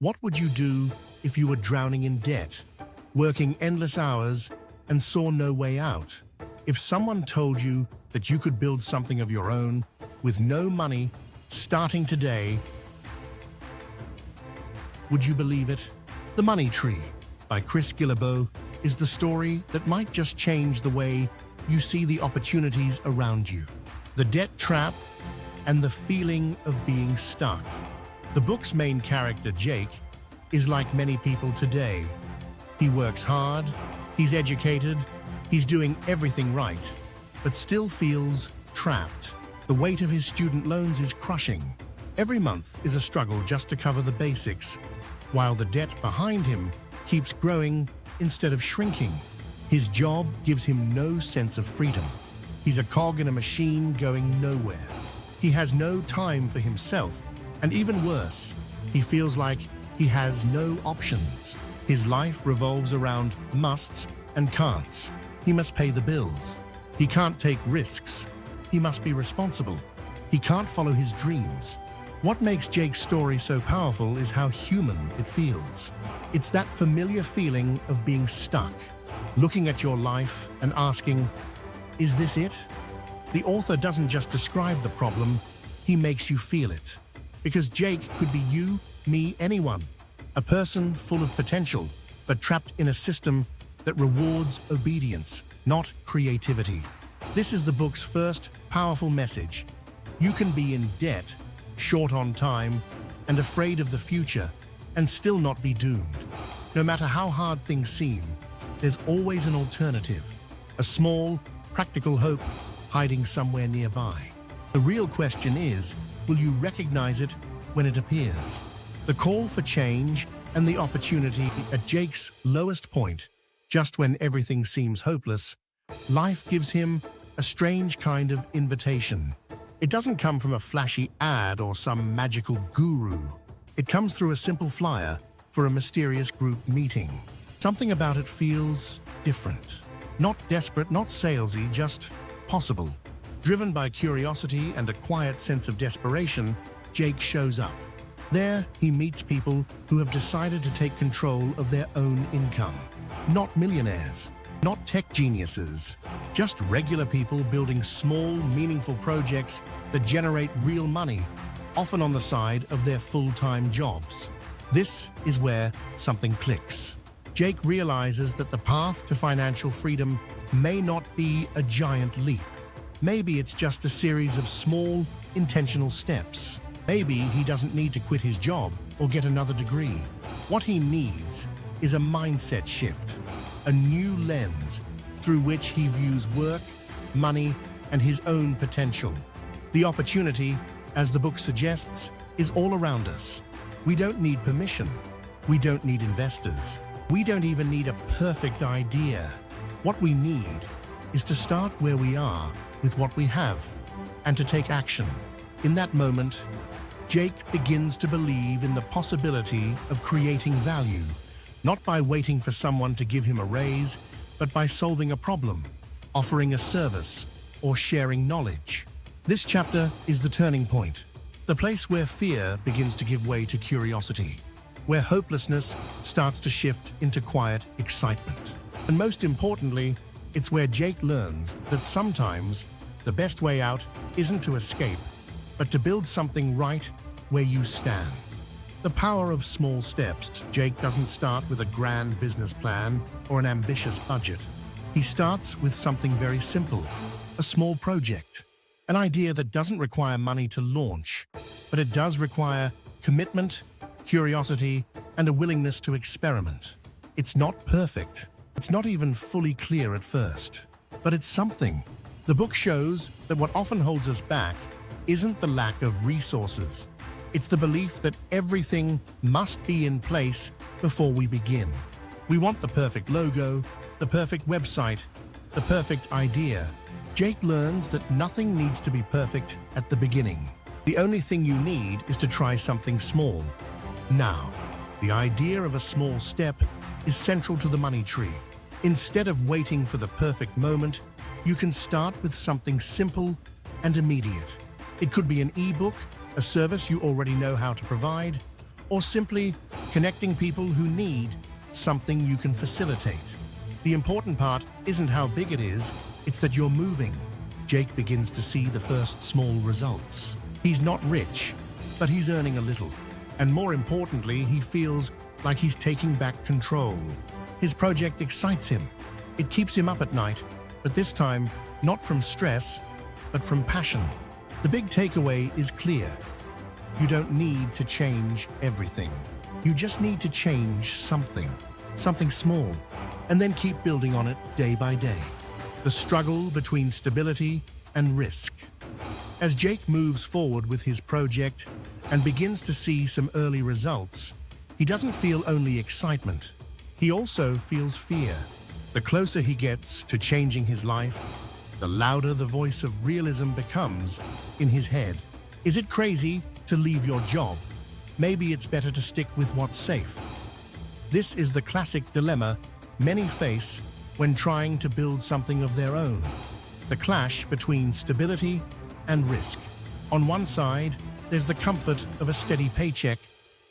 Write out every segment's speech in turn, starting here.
What would you do if you were drowning in debt, working endless hours, and saw no way out? If someone told you that you could build something of your own with no money, starting today, would you believe it? The Money Tree by Chris Guillebeau is the story that might just change the way you see the opportunities around you. The debt trap and the feeling of being stuck. The book's main character, Jake, is like many people today. He works hard, he's educated, he's doing everything right, but still feels trapped. The weight of his student loans is crushing. Every month is a struggle just to cover the basics, while the debt behind him keeps growing instead of shrinking. His job gives him no sense of freedom. He's a cog in a machine going nowhere. He has no time for himself, and even worse, he feels like he has no options. His life revolves around musts and can'ts. He must pay the bills. He can't take risks. He must be responsible. He can't follow his dreams. What makes Jake's story so powerful is how human it feels. It's that familiar feeling of being stuck, looking at your life and asking, is this it? The author doesn't just describe the problem, he makes you feel it. Because Jake could be you, me, anyone. A person full of potential, but trapped in a system that rewards obedience, not creativity. This is the book's first powerful message. You can be in debt, short on time, and afraid of the future, and still not be doomed. No matter how hard things seem, there's always an alternative. A small, practical hope hiding somewhere nearby. The real question is, will you recognize it when it appears? The call for change and the opportunity at Jake's lowest point, just when everything seems hopeless, life gives him a strange kind of invitation. It doesn't come from a flashy ad or some magical guru. It comes through a simple flyer for a mysterious group meeting. Something about it feels different. Not desperate, not salesy, just possible. Driven by curiosity and a quiet sense of desperation, Jake shows up. There, he meets people who have decided to take control of their own income. Not millionaires, not tech geniuses, just regular people building small, meaningful projects that generate real money, often on the side of their full-time jobs. This is where something clicks. Jake realizes that the path to financial freedom may not be a giant leap. Maybe it's just a series of small, intentional steps. Maybe he doesn't need to quit his job or get another degree. What he needs is a mindset shift, a new lens through which he views work, money, and his own potential. The opportunity, as the book suggests, is all around us. We don't need permission. We don't need investors. We don't even need a perfect idea. What we need is to start where we are with what we have and to take action. In that moment, Jake begins to believe in the possibility of creating value, not by waiting for someone to give him a raise, but by solving a problem, offering a service, or sharing knowledge. This chapter is the turning point, the place where fear begins to give way to curiosity, where hopelessness starts to shift into quiet excitement. And most importantly, it's where Jake learns that sometimes the best way out isn't to escape, but to build something right where you stand. The power of small steps. Jake doesn't start with a grand business plan or an ambitious budget. He starts with something very simple, a small project, an idea that doesn't require money to launch, but it does require commitment, curiosity, and a willingness to experiment. It's not perfect. It's not even fully clear at first, but it's something. The book shows that what often holds us back isn't the lack of resources. It's the belief that everything must be in place before we begin. We want the perfect logo, the perfect website, the perfect idea. Jake learns that nothing needs to be perfect at the beginning. The only thing you need is to try something small. Now, the idea of a small step is central to the Money Tree. Instead of waiting for the perfect moment, you can start with something simple and immediate. It could be an ebook, a service you already know how to provide, or simply connecting people who need something you can facilitate. The important part isn't how big it is, it's that you're moving. Jake begins to see the first small results. He's not rich, but he's earning a little. And more importantly, he feels like he's taking back control. His project excites him. It keeps him up at night, but this time, not from stress, but from passion. The big takeaway is clear. You don't need to change everything. You just need to change something small, and then keep building on it day by day. The struggle between stability and risk. As Jake moves forward with his project and begins to see some early results, he doesn't feel only excitement. He also feels fear. The closer he gets to changing his life, the louder the voice of realism becomes in his head. Is it crazy to leave your job? Maybe it's better to stick with what's safe. This is the classic dilemma many face when trying to build something of their own. The clash between stability and risk. On one side, there's the comfort of a steady paycheck,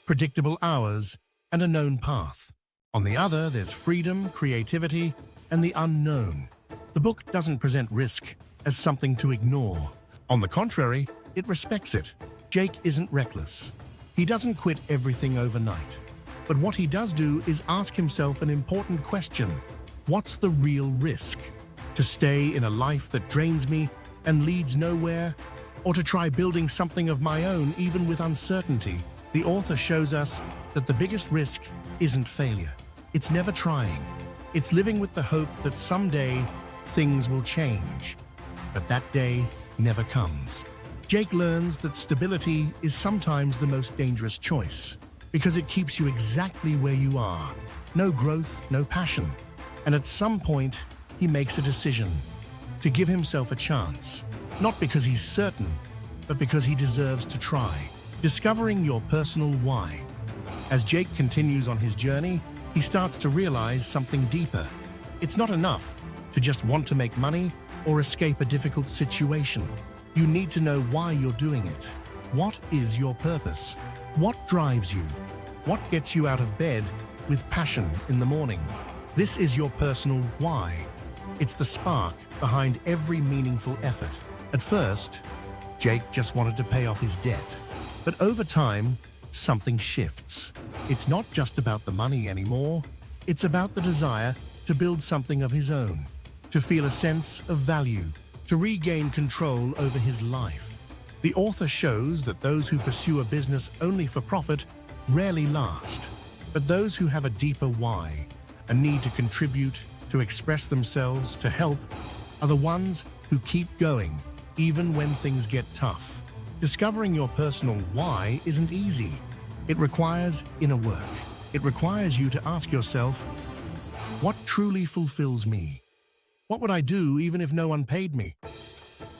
predictable hours, and a known path. On the other, there's freedom, creativity, and the unknown. The book doesn't present risk as something to ignore. On the contrary, it respects it. Jake isn't reckless. He doesn't quit everything overnight. But what he does do is ask himself an important question. What's the real risk? To stay in a life that drains me and leads nowhere? Or to try building something of my own even with uncertainty? The author shows us that the biggest risk isn't failure. It's never trying. It's living with the hope that someday things will change. But that day never comes. Jake learns that stability is sometimes the most dangerous choice because it keeps you exactly where you are. No growth, no passion. And at some point, he makes a decision to give himself a chance. Not because he's certain, but because he deserves to try. Discovering your personal why. As Jake continues on his journey, he starts to realize something deeper. It's not enough to just want to make money or escape a difficult situation. You need to know why you're doing it. What is your purpose? What drives you? What gets you out of bed with passion in the morning? This is your personal why. It's the spark behind every meaningful effort. At first, Jake just wanted to pay off his debt. But over time, something shifts. It's not just about the money anymore. It's about the desire to build something of his own, to feel a sense of value, to regain control over his life. The author shows that those who pursue a business only for profit rarely last. But those who have a deeper why, a need to contribute, to express themselves, to help, are the ones who keep going, even when things get tough. Discovering your personal why isn't easy. It requires inner work. It requires you to ask yourself, what truly fulfills me? What would I do even if no one paid me?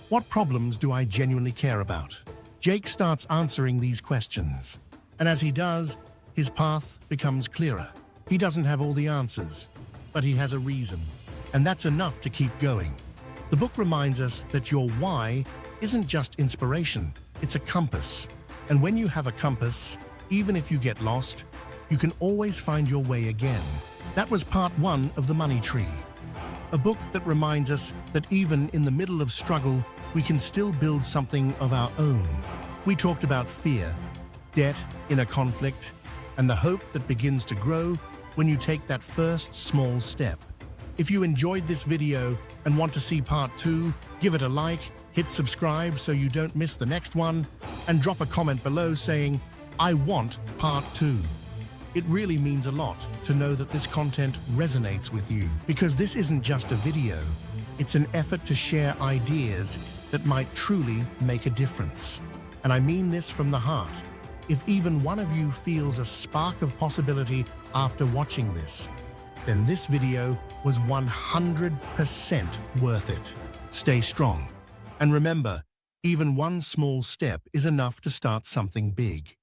What problems do I genuinely care about? Jake starts answering these questions. And as he does, his path becomes clearer. He doesn't have all the answers, but he has a reason. And that's enough to keep going. The book reminds us that your why isn't just inspiration, it's a compass. And when you have a compass, even if you get lost, you can always find your way again. That was part 1 of The Money Tree. A book that reminds us that even in the middle of struggle, we can still build something of our own. We talked about fear, debt, inner conflict, and the hope that begins to grow when you take that first small step. If you enjoyed this video and want to see part 2, give it a like, hit subscribe so you don't miss the next one, and drop a comment below saying, I want part 2. It really means a lot to know that this content resonates with you, because this isn't just a video, it's an effort to share ideas that might truly make a difference. And I mean this from the heart. If even one of you feels a spark of possibility after watching this, then this video was 100% worth it. Stay strong. And remember, even one small step is enough to start something big.